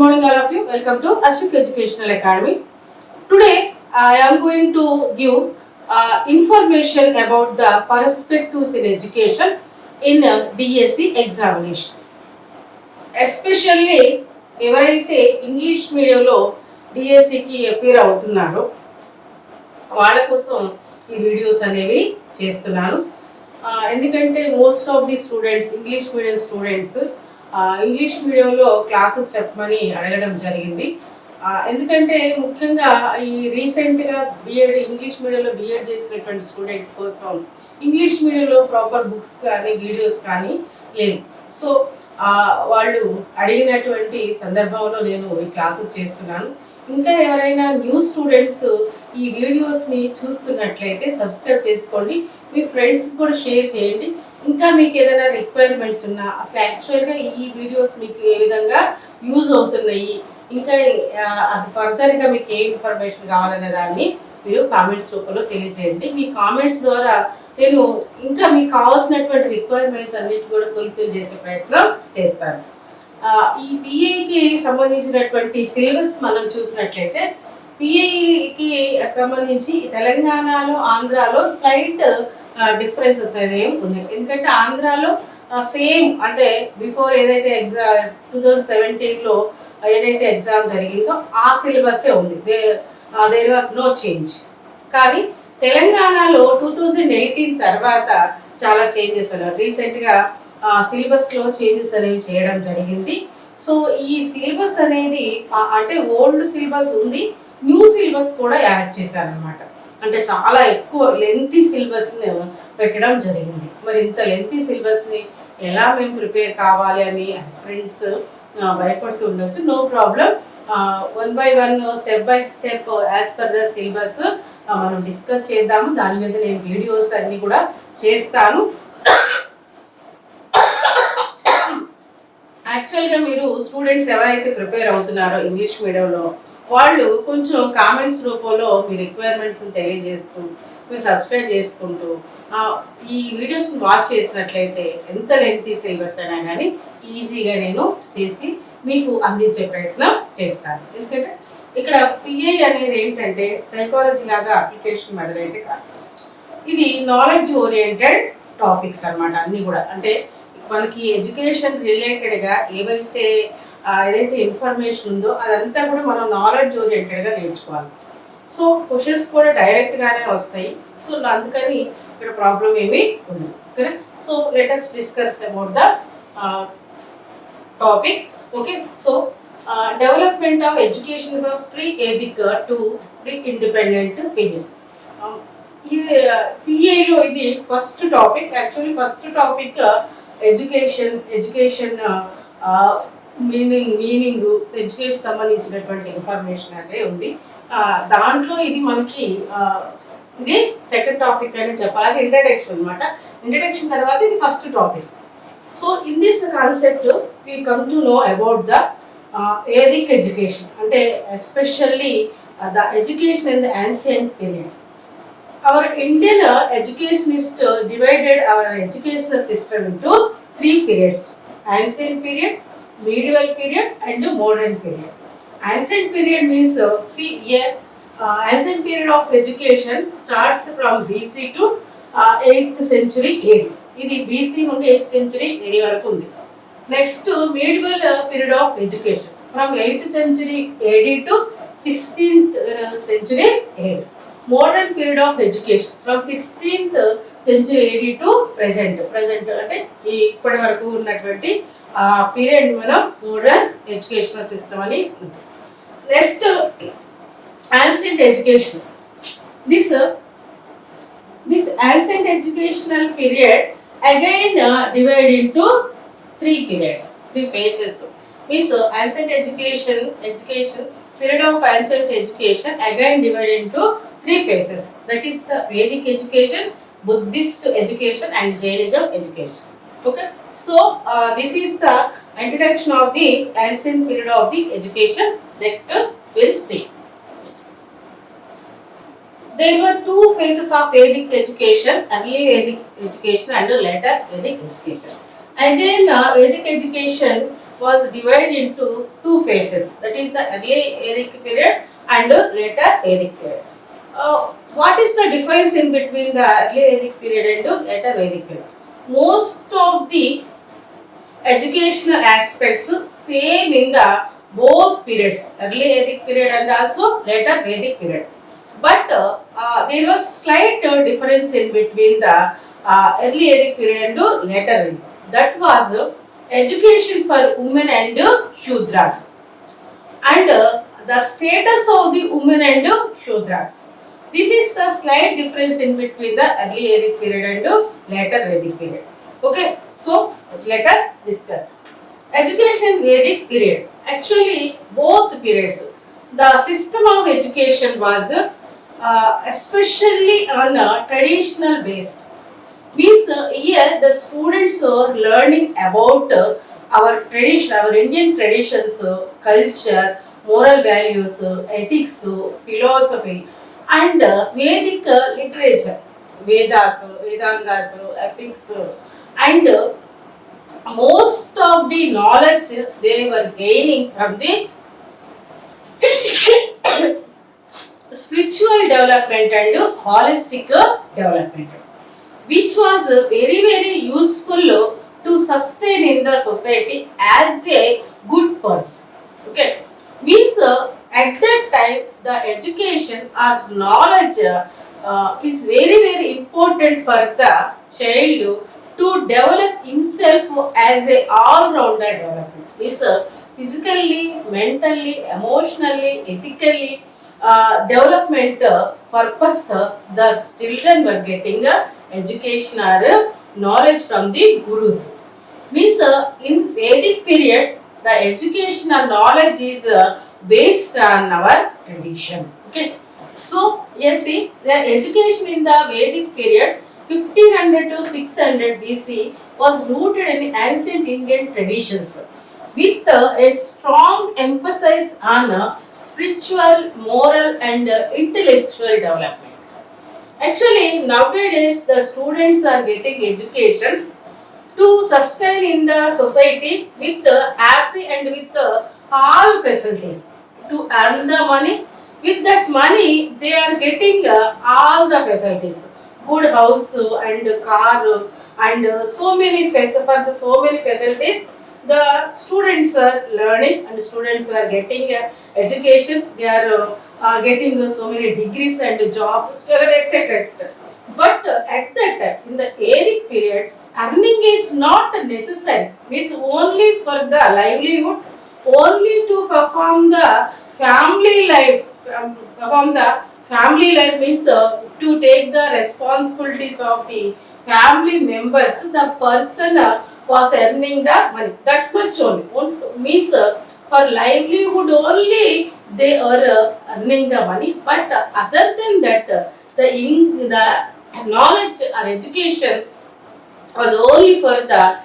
morning all of you. Welcome to Ashok Educational Academy. Today I am going to give information about the perspectives in education in DSC examination. Especially ఎవరైతే English మీడియంలో డిఎస్సికి appear అవుతున్నారో వాళ్ళ కోసం ఈ videos అనేవి చేస్తున్నాను. ఎందుకంటే most of the students English medium students English మీడియంలో క్లాసెస్ చెప్పమని అడగడం జరిగింది. ఎందుకంటే ముఖ్యంగా ఈ రీసెంట్గా బిఎడ్ ఇంగ్లీష్ మీడియంలో బిఎడ్ చేసినటువంటి స్టూడెంట్స్ కోసం ఇంగ్లీష్ మీడియంలో ప్రాపర్ బుక్స్ కానీ వీడియోస్ కానీ లేవు. సో వాళ్ళు అడిగినటువంటి సందర్భంలో నేను ఈ క్లాసెస్ చేస్తున్నాను. ఇంకా ఎవరైనా న్యూ స్టూడెంట్స్ ఈ వీడియోస్ని చూస్తున్నట్లయితే సబ్స్క్రైబ్ చేసుకోండి, మీ ఫ్రెండ్స్కి కూడా షేర్ చేయండి. ఇంకా మీకు ఏదైనా రిక్వైర్మెంట్స్ ఉన్నా అసలు యాక్చువల్గా ఈ వీడియోస్ మీకు ఏ విధంగా యూజ్ అవుతున్నాయి, ఇంకా అది ఫర్దర్గా మీకు ఏ ఇన్ఫర్మేషన్ కావాలనే దాన్ని మీరు కామెంట్స్ రూపంలో తెలియజేయండి. మీ కామెంట్స్ ద్వారా నేను ఇంకా మీకు కావాల్సినటువంటి రిక్వైర్మెంట్స్ అన్నిటి కూడా ఫుల్ఫిల్ చేసే ప్రయత్నం చేస్తాను. ఈ పిఐకి సంబంధించినటువంటి సిలబస్ మనం చూసినట్లయితే పిఐకి సంబంధించి తెలంగాణలో ఆంధ్రాలో స్లైట్ డిఫరెన్సెస్ అనేవి ఉన్నాయి. ఎందుకంటే ఆంధ్రాలో సేమ్ అంటే బిఫోర్ ఏదైతే ఎగ్జామ్ 2017లో ఏదైతే ఎగ్జామ్ జరిగిందో ఆ సిలబస్సే ఉంది, దేర్ వాస్ నో చేంజ్. కానీ తెలంగాణలో 2018 తర్వాత చాలా చేంజెస్ అన్నారు. రీసెంట్గా సిలబస్లో చేంజెస్ అనేవి చేయడం జరిగింది. సో ఈ సిలబస్ అనేది అంటే ఓల్డ్ సిలబస్ ఉంది, న్యూ సిలబస్ కూడా యాడ్ చేశారనమాట. అంటే చాలా ఎక్కువ లెంతీ సిలబస్ని పెట్టడం జరిగింది. మరి ఇంత లెంతీ సిలబస్ని ఎలా మేము ప్రిపేర్ కావాలి అని స్టూడెంట్స్ భయపడుతూ ఉండొచ్చు. No problem, 1 by 1 step by step as per the syllabus మనం డిస్కస్ చేద్దాము. దాని మీద నేను వీడియోస్ అన్నీ కూడా చేస్తాను. యాక్చువల్గా మీరు స్టూడెంట్స్ ఎవరైతే ప్రిపేర్ అవుతున్నారో ఇంగ్లీష్ మీడియంలో వాళ్ళు కొంచెం కామెంట్స్ రూపంలో మీ రిక్వైర్మెంట్స్ని తెలియజేస్తూ మీరు సబ్స్క్రైబ్ చేసుకుంటూ ఈ వీడియోస్ని వాచ్ చేసినట్లయితే ఎంత లెంతీ సిలబస్ అయినా కానీ ఈజీగా నేను చేసి మీకు అందించే ప్రయత్నం చేస్తాను. ఎందుకంటే ఇక్కడ పిఐ అనేది ఏంటంటే సైకాలజీ లాగా అప్లికేషన్ మెథడ్ అయితే కాదు, ఇది నాలెడ్జ్ ఓరియంటెడ్ టాపిక్స్ అనమాట. అన్నీ కూడా అంటే మనకి ఎడ్యుకేషన్ రిలేటెడ్గా ఏదైతే ఇన్ఫర్మేషన్ ఉందో అదంతా కూడా మనం నాలెడ్జ్ ఓరియంటెడ్గా నేర్చుకోవాలి. సో క్వశ్చన్స్ కూడా డైరెక్ట్గానే వస్తాయి. సో అందుకని ఇక్కడ ప్రాబ్లం ఏమీ ఉండదు. Okay, so let us discuss about the topic. Okay, so development of education pre Vedic to pre independent period. ఇది పిఏలో ఇది first topic. Actually first topic education meaning education సంబంధించినటువంటి ఇన్ఫర్మేషన్ అయితే ఉంది. దాంట్లో ఇది మనకి ఇది సెకండ్ టాపిక్ అని చెప్పాలి. ఇంట్రడక్షన్ అనమాట. ఇంట్రడక్షన్ తర్వాత ఇది first topic. So in this concept we come to know about the Vedic education, అంటే especially the education in the ancient period. Our Indian educationist divided our educational system into 3 periods: ancient period, medieval period, and modern period. Ancient period means ancient period of education starts from BC to 8th century AD. ఇది BC నుండి 8th century AD వరకు ఉంది. Next medieval period of education from 8th century AD to 16th century AD. Modern period of education from 16th century AD to present అంటే ఈ ఇప్పటి వరకు ఉన్నటువంటి period మనం మోడర్న్ ఎడ్యుకేషనల్ సిస్టమ్ అని ఉంటుంది. Next ancient education. This ancient educational period again divide into 3 periods, 3 phases. Means ancient education period of ancient education again divided into 3 phases. That is the Vedic education, Buddhist education, and Jainism education. Okay, so this is the introduction of the ancient period of the education. Next we'll see. There were 2 phases of Vedic education: early Vedic education and later Vedic education. Again, Vedic education was divided into two phases. That is the early Vedic period and later Vedic period. What is the difference in between the early Vedic period and later Vedic period? Most of the educational aspects same in the both periods, early Vedic period and also later Vedic period. But there was slight difference in between the early Vedic period and later Vedic. That was education for women and Shudras, and the status of the women and Shudras. This is the slight difference in between the early Vedic period and later Vedic period. Okay, so let us discuss. Education Vedic period. Actually, both periods, the system of education was especially on a traditional base. Means here the students are learning about our tradition, our Indian traditions, culture, moral values, ethics, philosophy, and Vedic literature, Vedas, Vedangas, epics, and most of the knowledge they were gaining from the spiritual development and holistic development, which was very useful to sustain in the society as a good person. Okay, means at that time the education as knowledge is very important for the child to develop himself as a all-rounder development. Means physically, mentally, emotionally, ethically development purpose the children were getting education or knowledge from the gurus. Means in Vedic period the education and knowledge is based on our tradition. Okay, so yes, see the education in the Vedic period 1500 to 600 BC was rooted in ancient Indian traditions with a strong emphasis on spiritual, moral and intellectual development. Actually, nowadays the students are getting education to sustain in the society with happy and with all facilities to earn the money. With that money, they are getting all the facilities, good house and car and so many facilities. The students are learning and students are getting education. They are getting so many degrees and jobs, etc. But at that time, in the Vedic period, earning is not necessary. Means only for the livelihood, only to perform the family life. Perform the family life means to take the responsibilities of the family members. The person was earning the money. That much only. Means for livelihood only they are earning the money. But other than that, the knowledge or education was only for the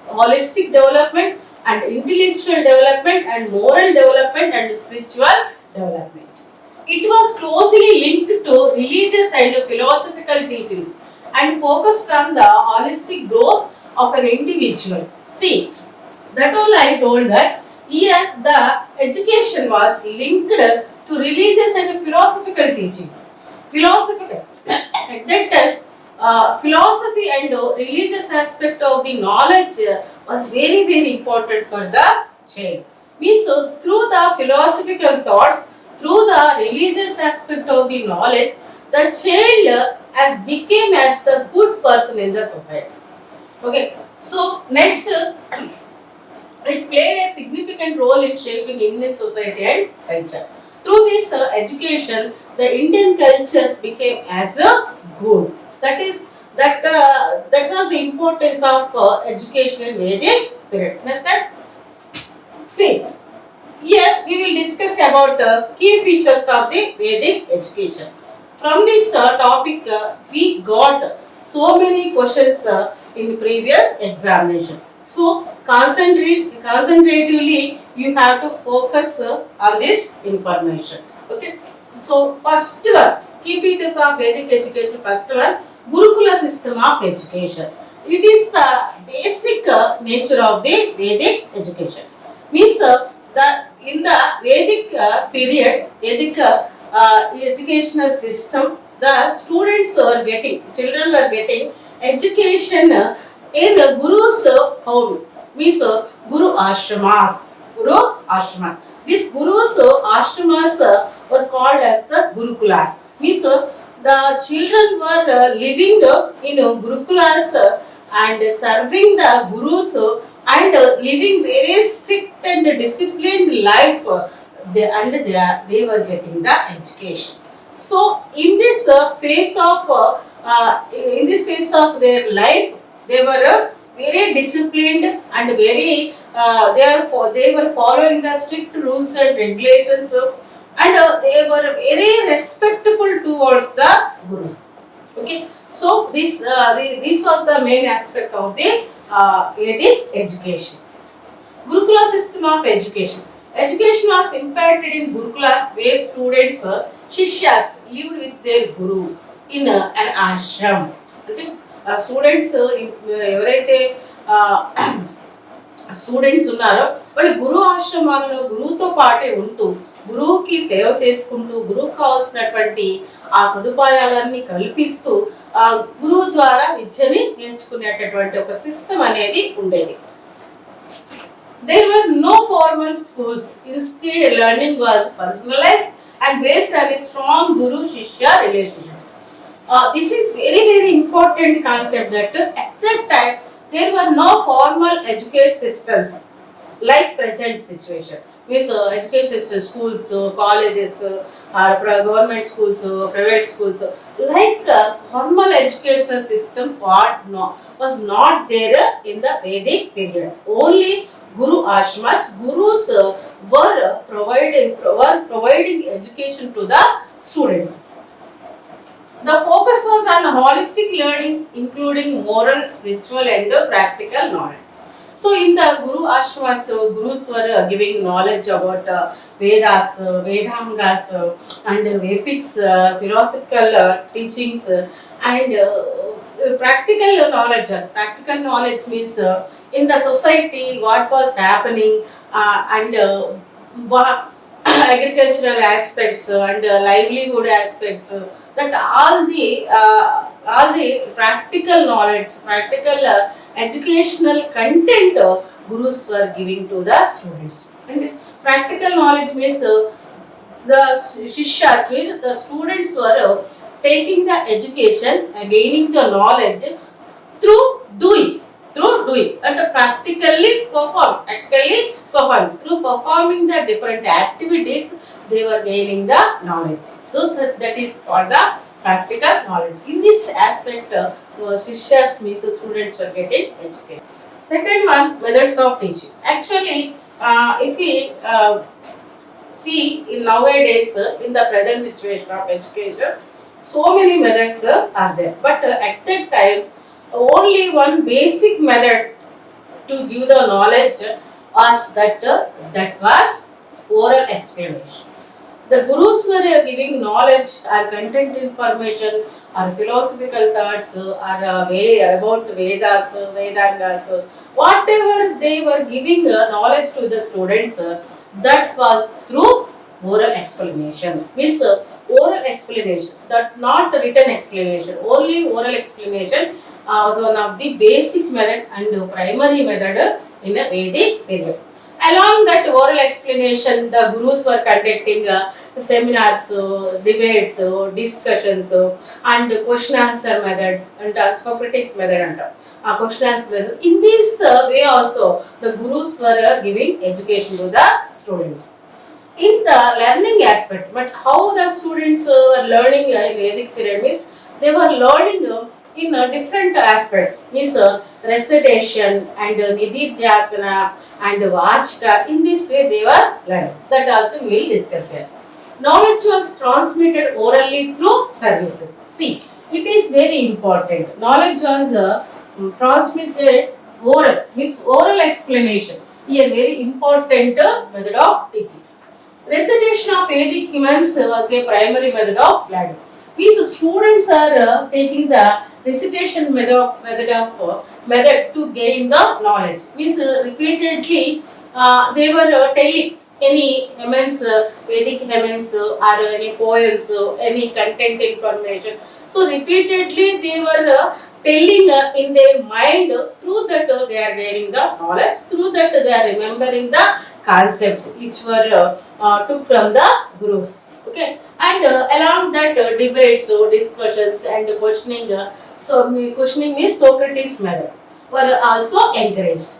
holistic development and intellectual development and moral development and spiritual development. It was closely linked to religious and philosophical teachings and focused on the holistic growth of an individual. See, that all I told that here the education was linked to religious and philosophical teachings. Philosophical. At that time, philosophy and religious aspect of the knowledge was very important for the child. Means so through the philosophical thoughts, through the religious aspect of the knowledge, the child has became as the good person in the society. Okay. So next, it played a significant role in shaping Indian society and culture. Through this education, the Indian culture became as a good. That was the importance of education in Vedic period. Next, see, here we will discuss about key features of the Vedic education. From this topic, we got so many questions in previous examination. So, concentratively, you have to focus on this information. Okay. So, first one, key features of Vedic education. First one, Gurukula system of education. it is the basic nature of the Vedic education. Means the in the Vedic period, Vedic educational system, the students were getting, children were getting education in the Guru's home. Means Guru Ashramas. Guru Ashrama. These Gurus ashramas were called as the Gurukulas. Means the children were living in Gurukulas and serving the Gurus and living very strict and disciplined life. They were getting the education. So in this phase of their life, they were very disciplined and very they were following the strict rules and regulations and they were very respectful towards the gurus. Okay, so this was the main aspect of the Vedic education. Gurukula system of education. Education was imparted in Gurukulas where students, Shishyas, lived with their Guru in an ashram. Okay? Students, ఎవరైతే students ఉన్నారో వాళ్ళు గురు ఆశ్రమాలలో గురువుతో పాటే ఉంటూ గురువుకి సేవ చేసుకుంటూ గురువుకు కావాల్సినటువంటి ఆ సదుపాయాలన్నీ కల్పిస్తూ గురువు ద్వారా విద్యని నేర్చుకునేటటువంటి ఒక సిస్టమ్ అనేది ఉండేది. There were no formal schools. Instead, learning was personalized and based on a strong guru-shishya relationship. This is very important concept that at that time there were no formal education systems like present situation. Means education system, schools, colleges, government schools, private schools, like formal educational system was not there in the Vedic period. Only Guru ashramas, gurus were providing education to the students. The focus was on holistic learning, including moral, spiritual, and practical knowledge. So, in the Guru ashramas, gurus were giving knowledge about Vedas, Vedangas, and epics, philosophical teachings, and practical knowledge. Practical knowledge means in the society what was happening and agricultural aspects and livelihood aspects. That all the practical knowledge, practical educational content gurus were giving to the students. And practical knowledge means the shishyas, the students were taking the education and gaining the knowledge through doing and practically perform through performing the different activities. They were gaining the knowledge. So that is called the practical knowledge. In this aspect, shishyas means students were getting educated. Second one, methods of teaching. Actually, if we see in nowadays in the present situation of education, so many methods are there. But at that time, only one basic method to give the knowledge was that was oral explanation. The gurus were giving knowledge or content information or philosophical thoughts or about Vedas, Vedangas, whatever they were giving knowledge to the students, that was through oral explanation. Means oral explanation, that not written explanation, only oral explanation was one of the basic method and primary method in a Vedic period. Along that oral explanation, the gurus were conducting seminars, debates, discussions, and question answer method and Socrates method and question answer method. In this way also, the gurus were giving education to the students. In the learning aspect, but how the students were learning in Vedic period means they were learning in different aspects, means recitation and nididhyasana and vachika. In this way they were learning. That also we will discuss here. Knowledge was transmitted orally through services. See, it is very important. Knowledge was transmitted oral, means oral explanation. Here very important method of teaching. Recitation of Vedic hymns was a primary method of learning. Means students are taking the recitation method of method to gain the knowledge. Means repeatedly they were telling any elements, Vedic elements or any poems, any content information. So repeatedly they were telling in their mind, through that they are gaining the knowledge, through that they are remembering the concepts which were took from the gurus. Okay, and along that debates, discussions and questioning, questioning means Socrates method were also encouraged.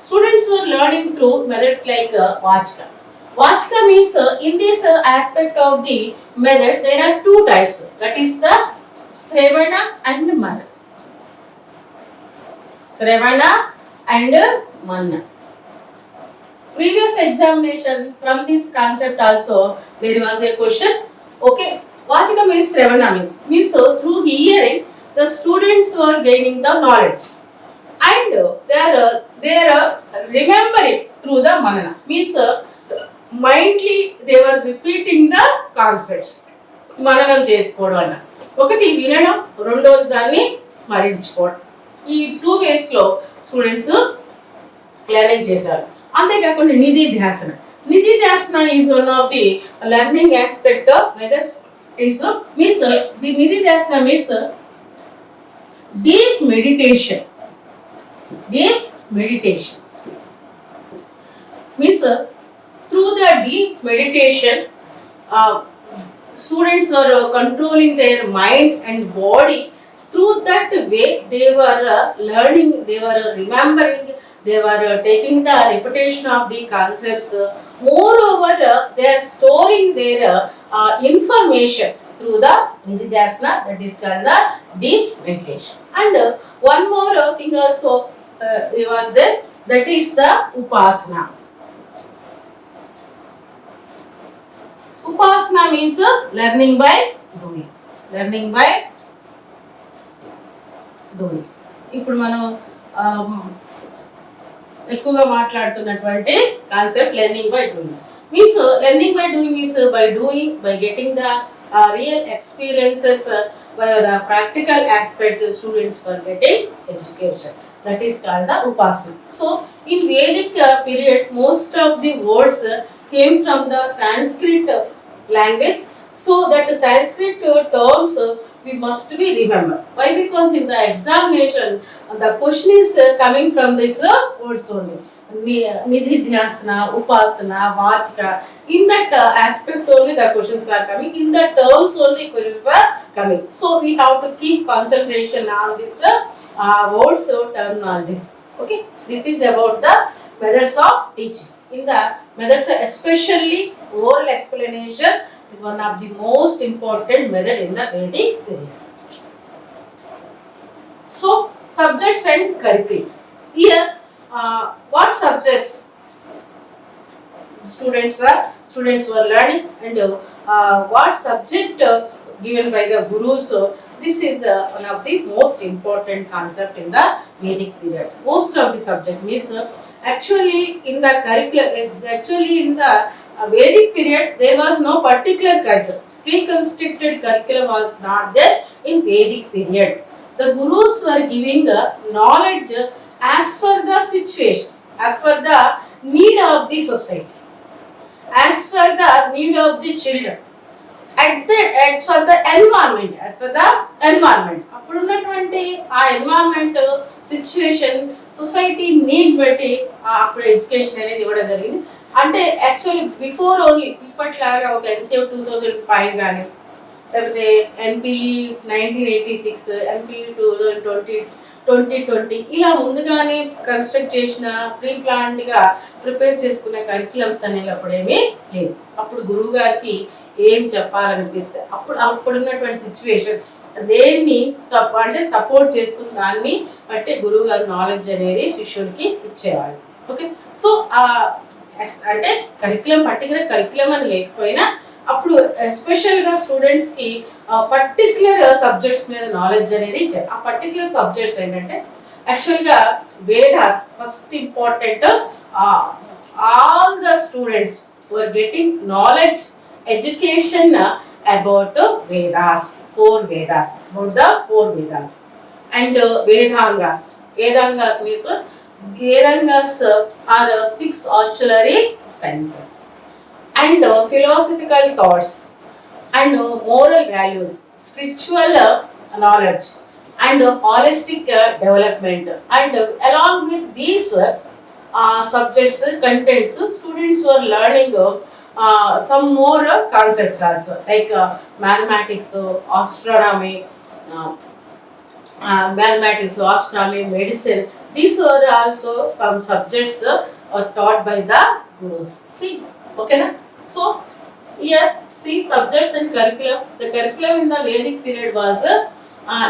Students were learning through methods like Vachka. Vachka means in this aspect of the method there are two types, that is the Sravana and Mana. Sravana and Mana. Previous examination from this concept also there was a question. Okay, Vachika means Sravana means through hearing the students were gaining the knowledge, and they are remembering through the Manana means mindly they were repeating the concepts. మననం చేసుకోవడం అన్న, ఒకటి వినడం, రెండోది దాన్ని స్మరించుకోవడం. ఈ two వేస్లో students learning చేశారు. అంతేకాకుండా Nididhyasana. Nididhyasana is one of the learning aspect whether it's means the Nididhyasana means deep meditation. Deep meditation means through the deep meditation students were controlling their mind and body. Through that way they were learning, they were remembering, they were taking the repetition of the concepts. Moreover they are storing their information through the nididhyasana, that is called the deep meditation. And one more thing also was there, that is the upasana. Upasana means learning by doing. Learning by doing. ఇప్పుడు మనం ఎక్కువగా మాట్లాడుతున్నటువంటి concept learning by doing. Means learning by doing means by doing, by getting the real experiences, by the practical aspect the students were getting education. That is called the upasana. So in Vedic period most of the words came from the Sanskrit language, so that Sanskrit terms we must be remember. Why? Because in the examination the question is coming from this words only. Nididhyasana, upasana, vachika, in that aspect only the questions are coming, in the terms only questions are coming. So we have to keep concentration on this words or terminologies. Okay, this is about the methods of teaching. In the methods, especially oral explanation is one of the most important method in the Vedic period. So subjects and curriculum. Here what subjects students were learning, and what subject given by the gurus. This is one of the most important concept in the Vedic period. Most of the subject means actually in the curriculum, actually in the Vedic period there was no particular curriculum. Pre-constructed curriculum was not there in Vedic period. The gurus were giving knowledge as per the situation, as per the need of the society, as per the need of the children, as per the environment, as per the environment. అప్పుడున్నటువంటి ఆ environment situation society need బట్టి అప్పుడు education అనేది ఇవ్వడం జరిగింది. అంటే actually before only ఇప్పట్లాగా ఒక NCF 2005 కానీ, లేకపోతే ఎన్పిఈ 1986, ఎన్పిఈ 2020 ఇలా ముందుగానే కన్స్ట్రక్ట్ చేసిన ప్రీ ప్లాన్డ్గా ప్రిపేర్ చేసుకునే కరిక్యులమ్స్ అనేవి అప్పుడేమీ లేవు. అప్పుడు గురువు గారికి ఏం చెప్పాలనిపిస్తే అప్పుడున్నటువంటి సిచ్యువేషన్ దేన్ని అంటే సపోర్ట్ చేస్తున్న దాన్ని బట్టి గురువు గారు నాలెడ్జ్ అనేది శిష్యుడికి ఇచ్చేవాళ్ళు. ఓకే, సో అంటే పర్టికులర్ కరిక్యులం అని లేకపోయినా అప్పుడు ఎస్పెషల్గా స్టూడెంట్స్కి పర్టికులర్ సబ్జెక్ట్స్ మీద నాలెడ్జ్ అనేది ఇచ్చారు. ఆ పర్టికులర్ సబ్జెక్ట్స్ ఏంటంటే యాక్చువల్గా Vedas first important. All the students were getting knowledge, education about Vedas, 4 Vedas, about the 4 Vedas and Vedangas. Vedangas means Vedangas are six auxiliary sciences. And philosophical thoughts and moral values, spiritual knowledge, and holistic development. And along with these subjects, contents, students were learning some more concepts also, like mathematics, astronomy, uh, astronomy, medicine. These were also some subjects taught by the gurus. See, okay, na? So here, see subjects and curriculum. The curriculum in the Vedic period was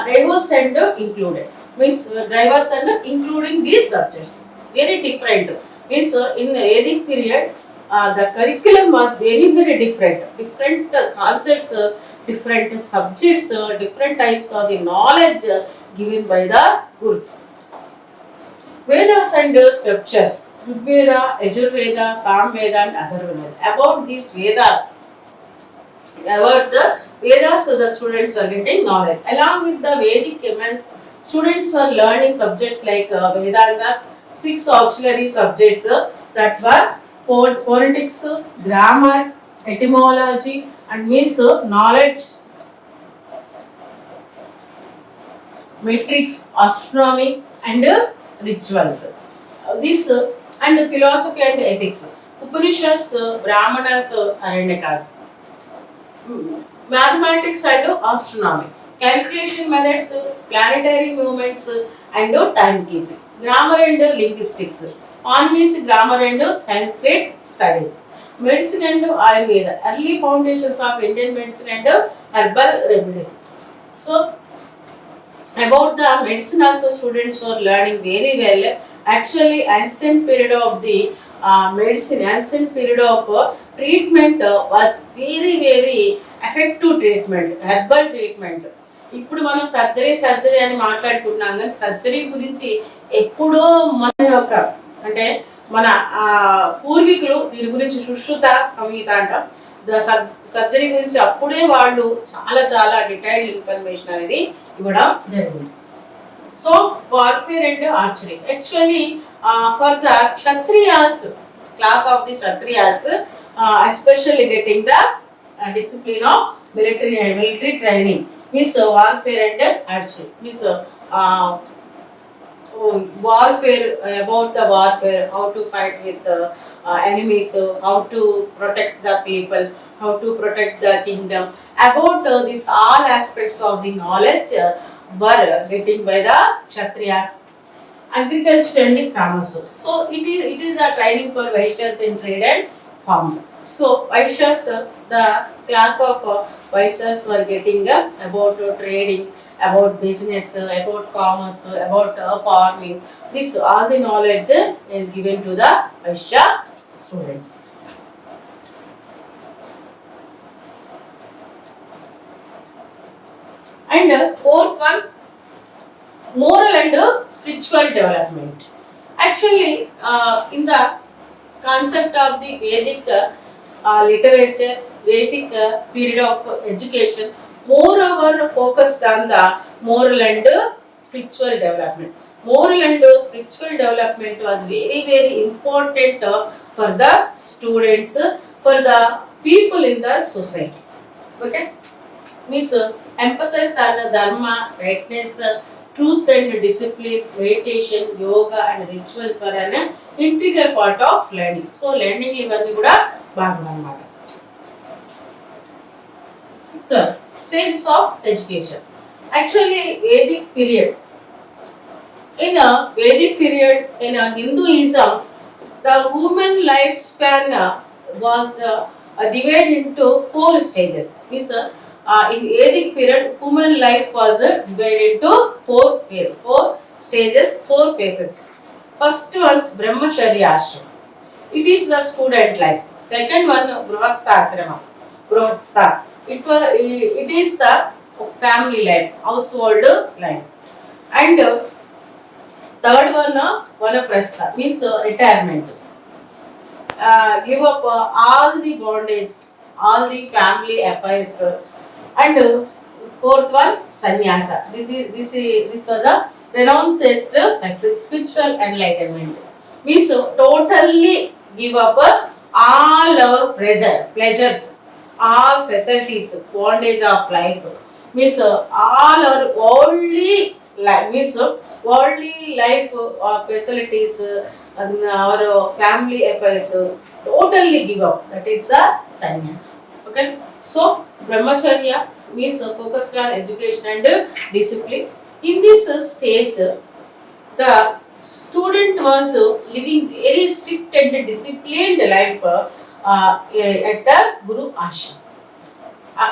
diverse and included. Means diverse and including these subjects. Very different. Means in the Vedic period, the curriculum was very different. Different concepts, different subjects, different types of the knowledge given by the gurus. Vedas and scriptures. Rigveda, Yajurveda, Samveda and Atharvaveda. About these Vedas, about the Vedas, so the students were getting knowledge. Along with the Vedic elements, students were learning subjects like Vedangas, six auxiliary subjects that were phonetics, grammar, etymology, and means knowledge, metrics, astronomy, and rituals. This and philosophy and ethics. Upanishads, Brahmanas, Aranyakas. Mathematics and astronomy. Calculation methods, planetary movements, and timekeeping. Grammar and linguistics. Oneness, grammar and Sanskrit studies. Medicine and Ayurveda. Early foundations of Indian medicine and herbal remedies. So, about the medicine also students were learning very well. Actually, ancient period of the medicine, ancient period of treatment was very effective treatment, herbal treatment. ఇప్పుడు మనం surgery అని మాట్లాడుకుంటున్నాం కానీ surgery గురించి ఎప్పుడో మన యొక్క అంటే మన పూర్వీకులు దీని గురించి సుశ్రుత సంహిత అంటాం. సర్జరీ గురించి అప్పుడే వాళ్ళు చాలా డీటెయిల్డ్ ఇన్ఫర్మేషన్ అనేది ఇవ్వడం జరిగింది. So warfare and archery actually for the Kshatriyas, class of the Kshatriyas, especially getting the discipline of military training, means warfare and archery, means warfare, about the warfare, how to fight with enemies, how to protect the people, how to protect the kingdom. About these all aspects of the knowledge were getting by the Kshatriyas. Agriculture and commerce. So it is a training for Vaishyas in trade and farm. So Vaishyas, the class of Vaishyas were getting about trading, about business, about commerce, about farming. This all the knowledge is given to the Vaishya students. And fourth one, moral and spiritual development. Actually, in the concept of the Vedic literature, Vedic period of education, moreover focused on the moral and spiritual development. Moral and spiritual development was very important for the students, for the people in the society. Okay, means emphasis on dharma, rightness, truth and discipline, meditation, yoga and rituals were an integral part of learning. So learning ఇవన్నీ కూడా భాగం అన్నమాట. Third, stages of education. Actually, Vedic period. In a Vedic period, in a Hinduism, the human lifespan was divided into 4 stages. Means in Vedic period, human life was divided into 4 stages, 4 phases. First one, Brahmacharya Ashram. It is the student life. Second one, Grihastha Ashrama. Grihastha. It is the family life, household life. And third one, Vanaprastha, means retirement. Give up all the bondage, all the family affairs. And fourth one, sannyasa. This was the renounces the spiritual enlightenment. Means totally give up all our pleasures, all facilities, bondage of life. Means all our worldly life, means worldly life facilities and our family affairs totally give up. That is the sannyas. Okay. So brahmacharya means focused on education and discipline. In this stage, the student was living very strict and disciplined life at the Guru Ashram.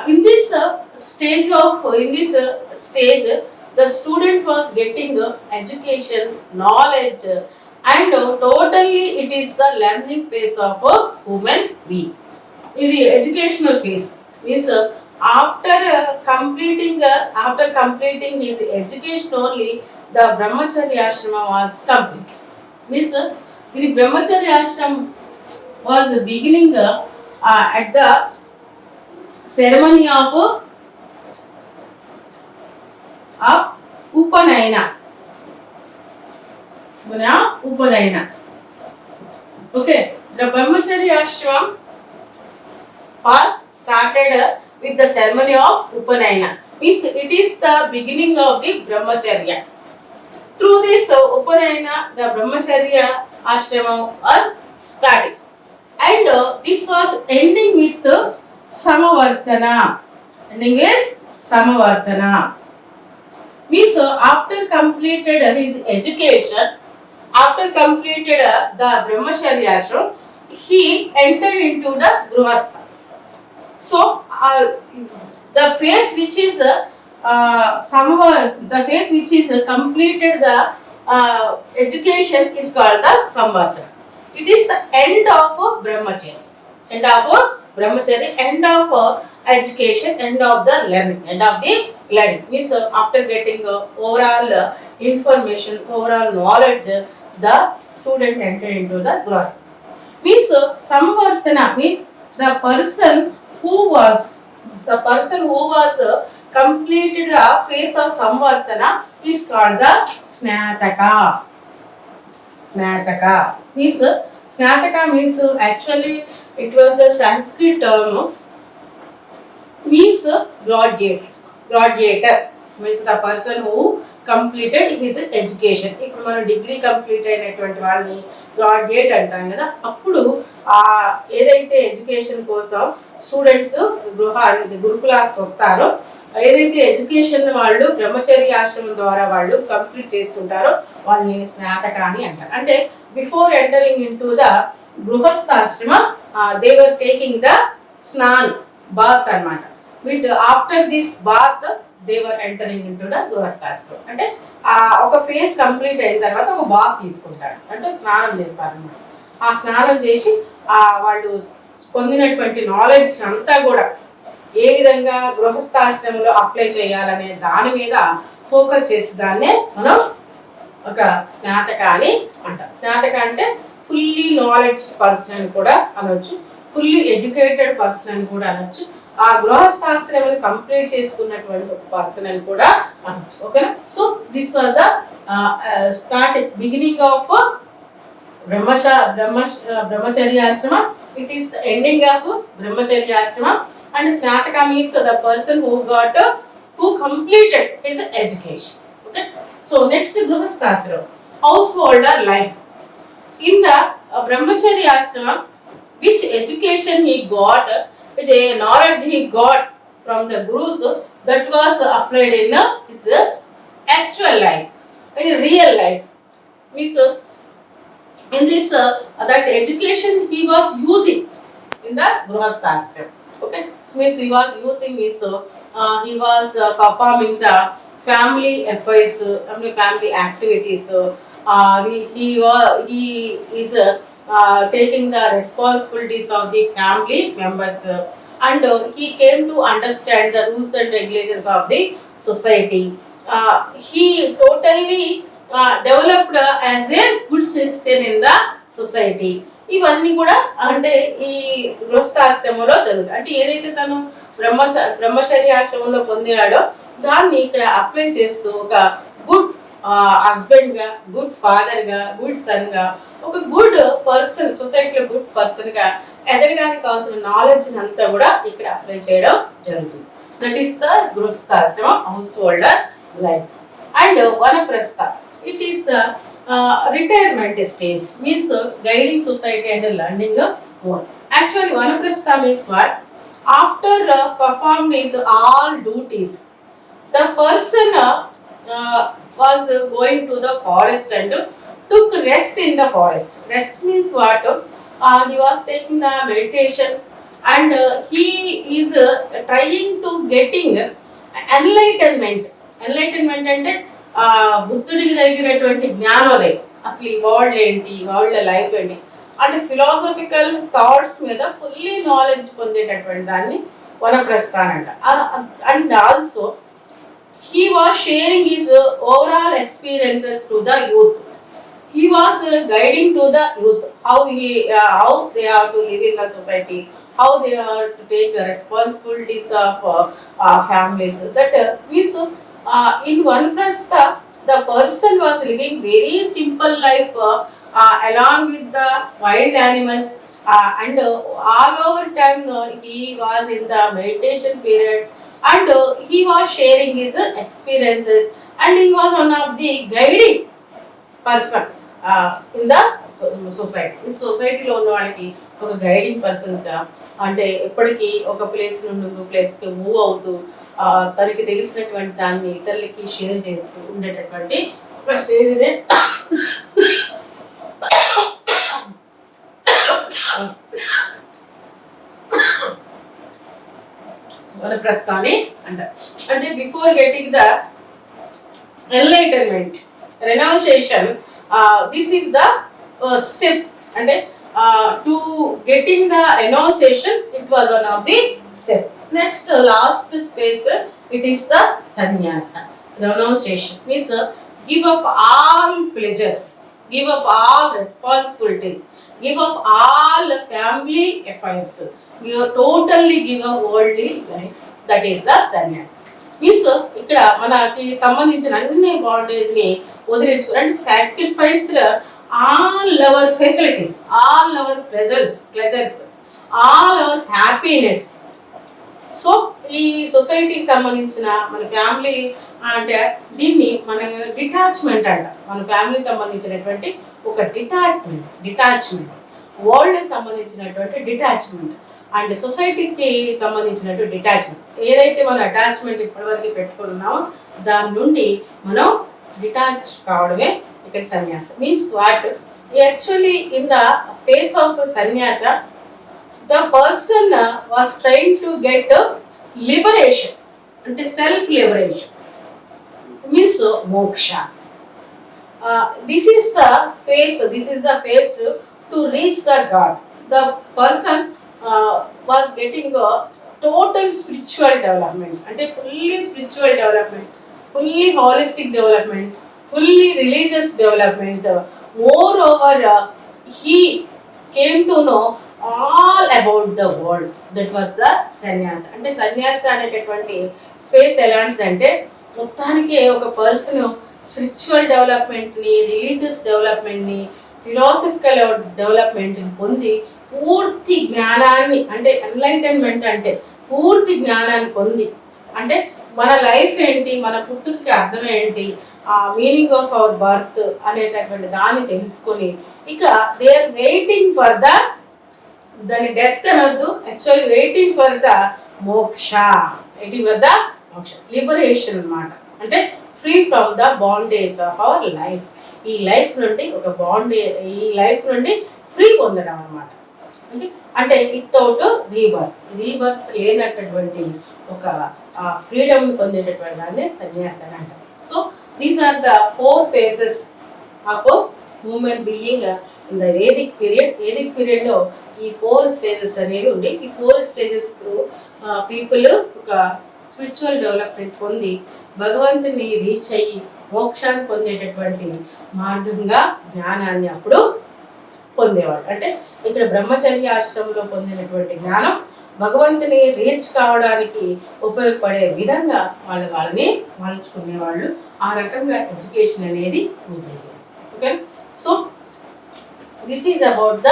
In this stage, the student was getting education, knowledge, and totally it is the learning phase of a human being. In the educational phase means after completing his education only, the brahmacharya ashrama was complete. Means the brahmacharya ashram was beginning at the ceremony of Upanayana. Okay, the brahmacharya ashram started with the ceremony of Upanayana. Means it is the beginning of the brahmacharya. Through this Upanayana, the brahmacharya ashrama was started, and this was ending with Samavartana. Means after completed his education, after completed the brahmacharya ashram, he entered into the grihastha. So the phase which is completed the education is called the samvartana. It is the end of brahmacharya, end of education, end of the learning, means after getting overall information, overall knowledge, the student entered into the grihastha. Means samvartana means the person who was completed the phase of samvartana is called the snataka. Means actually it was a Sanskrit term, means graduator means the person who completed his education. ఇప్పుడు మనం degree complete అయినటువంటి వాళ్ళని graduate అంటాం కదా. అప్పుడు ఏదైతే education కోసం students గురుకులాస్కి వస్తారో, ఏదైతే ఎడ్యుకేషన్ వాళ్ళు బ్రహ్మచర్య ఆశ్రమం ద్వారా వాళ్ళు కంప్లీట్ చేసుకుంటారో వాళ్ళని స్నాతక అని అంటారు. అంటే before entering into the Grihasthashrama they were taking the snan bath అన్నమాట. With after this bath they were entering into the Grihasthashramam. అంటే ఒక ఫేజ్ కంప్లీట్ అయిన తర్వాత ఒక బాత్ తీసుకుంటారు, అంటే స్నానం చేస్తారు అన్నమాట. ఆ స్నానం చేసి వాళ్ళు పొందినటువంటి నాలెడ్జ్ అంతా కూడా ఏ విధంగా గృహస్థాశ్రమంలో అప్లై చేయాలనే దాని మీద ఫోకస్ చేసి దాన్నే మనం ఒక స్నాతక అని అంటాం. స్నాతక అంటే ఫుల్లీ నాలెడ్జ్ పర్సన్ అని కూడా అనవచ్చు, ఫుల్లీ ఎడ్యుకేటెడ్ పర్సన్ అని కూడా అనొచ్చు, ఆ గృహస్థాశ్రమని కంప్లీట్ చేసుకున్నటువంటి పర్సన్ అని కూడా అనొచ్చు. ఓకేనా. So this was the starting beginning of brahmacharya ashrama. It is the ending of brahmacharya ashrama, and snataka means the person who completed his education. Okay. So next grihasthashrama, householder life. In the brahmacharya ashrama, which education he got, which knowledge he got from the gurus, that was applied in his actual life, in real life. Means in this that education he was using in the grihasthashrama. Okay. So means he was using his he was performing the family affairs, family activities. He is taking the responsibilities of the family members, and he came to understand the rules and regulations of the society. He totally developed as a good citizen in the society. ఇవన్నీ కూడా అంటే ఈ గృహస్థాశ్రమంలో జరుగుతాయి. అంటే ఏదైతే తను బ్రహ్మచర్య ఆశ్రమంలో పొందినాడో దాన్ని ఇక్కడ అప్లై చేస్తూ ఒక గుడ్ హస్బెండ్గా, గుడ్ ఫాదర్గా, గుడ్ సన్గా, ఒక గుడ్ పర్సన్, సొసైటీలో గుడ్ పర్సన్గా ఎదగడానికి కావాల్సిన నాలెడ్జ్ని అంతా కూడా ఇక్కడ అప్లై చేయడం జరుగుతుంది. That is the Grihasthashrama householder life. And Vanaprastha, it is the retirement stage, means guiding society and learning more. Actually, vanaprastha means what? After performed his all duties, the person was going to the forest and took rest in the forest. Rest means what? He was taking the meditation and he is trying to getting enlightenment. Enlightenment అంటే బుద్ధుడికి జరిగినటువంటి జ్ఞానోదయం, అసలు ఈ world ఏంటి, world life ఏంటి అంటే philosophical thoughts మీద fully knowledge పొందేటటువంటి దాన్ని వనప్రస్థాన్ అంట. And also he was sharing his overall experiences to the youth. He was guiding to the youth how they have to live in the society, how they are to take the responsibilities of families. That means in vanaprastha the person was living very simple life along with the wild animals and all over time he was in the meditation period and he was sharing his experiences and he was one of the guiding person in the society. ఈ సొసైటీలో ఉన్న వాళ్ళకి ఒక guiding పర్సన్స్గా, అంటే ఎప్పటికీ ఒక place నుండి ఇంకో ప్లేస్కి మూవ్ అవుతూ తనకి తెలిసినటువంటి దాన్ని ఇతరులకి షేర్ చేస్తూ ఉండేటటువంటి ఒక స్టేజ్ ఇదే వనప్రస్థాని అంటారు. అంటే before getting the enlightenment, renunciation, this is the step. అంటే to getting the renunciation it was one of the step. Next last space it is the Sanyasa. Renunciation means give up all pleasures, give up all responsibilities, give up all family affairs, you totally give up worldly life. That is the sannyas. Means ఇక్కడ మనకి సంబంధించిన అన్ని bondage ని వదిలించుకుని అంటే sacrifice all our facilities, all our pleasures, all our happiness. So ఈ సొసైటీకి సంబంధించిన మన ఫ్యామిలీ అంటే దీన్ని మన డిటాచ్మెంట్ అంట. మన ఫ్యామిలీకి సంబంధించినటువంటి ఒక డిటాచ్మెంట్, వరల్డ్కి సంబంధించినటువంటి డిటాచ్మెంట్ అండ్ సొసైటీకి సంబంధించినటువంటి డిటాచ్మెంట్. ఏదైతే మనం అటాచ్మెంట్ ఇప్పటివరకు పెట్టుకున్నామో దాని నుండి మనం డిటాచ్ కావడమే ఇక్కడ సన్యాస. Means what? Actually in the face of సన్యాస the person was trying to get liberation, అంటే self liberation means moksha. This is the phase to reach the God. The person was getting a total spiritual development, అంటే fully spiritual development, fully holistic development, fully religious development. Moreover he came to know all about the world. That was the sannyasa. అంటే సన్యాస అనేటటువంటి space ఎలాంటిదంటే మొత్తానికి ఒక person spiritual డెవలప్మెంట్ని, religious డెవలప్మెంట్ని, philosophical డెవలప్మెంట్ని పొంది పూర్తి జ్ఞానాన్ని, అంటే ఎన్లైటన్మెంట్ అంటే పూర్తి జ్ఞానాన్ని పొంది, అంటే మన లైఫ్ ఏంటి, మన పుట్టుకకి అర్థం ఏంటి, మీనింగ్ ఆఫ్ అవర్ బర్త్ అనేటటువంటి దాన్ని తెలుసుకొని ఇక they are waiting for the, దాని డెత్ అనొద్దు, actually waiting for the moksha, waiting for the moksha, liberation అన్నమాట. అంటే free from the bondage of our life. ఈ లైఫ్ నుండి ఒక ఈ లైఫ్ నుండి ఫ్రీ పొందడం అనమాట. ఓకే, అంటే వితౌట్ రీబర్త్ లేనటువంటి ఒక ఫ్రీడమ్ పొందేటటువంటి దాన్ని సన్యాసి అని అంటారు. So these are the 4 phases of human being in the Vedic period. Vedic పీరియడ్లో ఈ 4 stages అనేవి ఉండి, ఈ 4 stages త్రూ పీపుల్ ఒక స్పిరిచువల్ డెవలప్మెంట్ పొంది భగవంతుని రీచ్ అయ్యి మోక్షాన్ని పొందేటటువంటి మార్గంగా జ్ఞానాన్ని అప్పుడు పొందేవాడు. అంటే ఇక్కడ బ్రహ్మచర్య ఆశ్రమంలో పొందినటువంటి జ్ఞానం భగవంతుని రీచ్ కావడానికి ఉపయోగపడే విధంగా వాళ్ళని మలుచుకునేవాళ్ళు. ఆ రకంగా ఎడ్యుకేషన్ అనేది యూజ్ అయ్యేది. Okay, so this is about the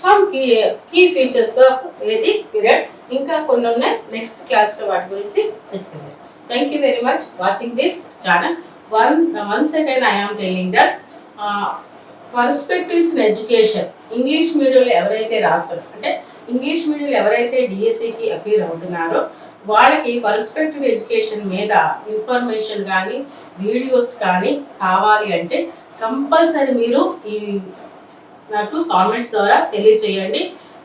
some key features of Vedic period. ఇంకా కొన్ని ఉన్నాయి, నెక్స్ట్ క్లాస్లో వాటి గురించి డిస్కస్ చేద్దాం. Thank you very much watching this channel. once again I am telling that perspectives in education, English మీడియంలో ఎవరైతే రాస్తారో, అంటే ఇంగ్లీష్ మీడియంలో ఎవరైతే డిఎస్సికి అపీర్ అవుతున్నారో వాళ్ళకి పర్స్పెక్టివ్ ఎడ్యుకేషన్ మీద ఇన్ఫర్మేషన్ కానీ వీడియోస్ కానీ కావాలి అంటే కంపల్సరీ మీరు ఈ నాకు కామెంట్స్ ద్వారా తెలియచేయండి.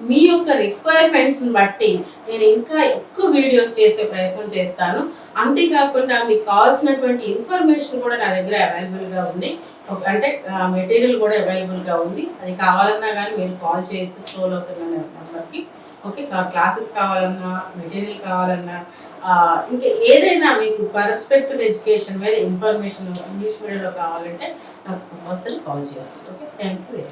మీ యొక్క రిక్వైర్మెంట్స్ని బట్టి నేను ఇంకా ఎక్కువ వీడియోస్ చేసే ప్రయత్నం చేస్తాను. అంతేకాకుండా మీకు కావాల్సినటువంటి ఇన్ఫర్మేషన్ కూడా నా దగ్గర అవైలబుల్గా ఉంది. అంటే మెటీరియల్ కూడా అవైలబుల్గా ఉంది. అది కావాలన్నా కానీ మీరు కాల్ చేయొచ్చు స్క్రోల్ అవుతున్న నెంబర్కి. ఓకే, క్లాసెస్ కావాలన్నా, మెటీరియల్ కావాలన్నా, ఇంకా ఏదైనా మీకు పర్స్పెక్టివ్ ఎడ్యుకేషన్ మీద ఇన్ఫర్మేషన్ ఇంగ్లీష్ మీడియంలో కావాలంటే నాకు కంపల్సరీ కాల్ చేయవచ్చు. Okay, thank you.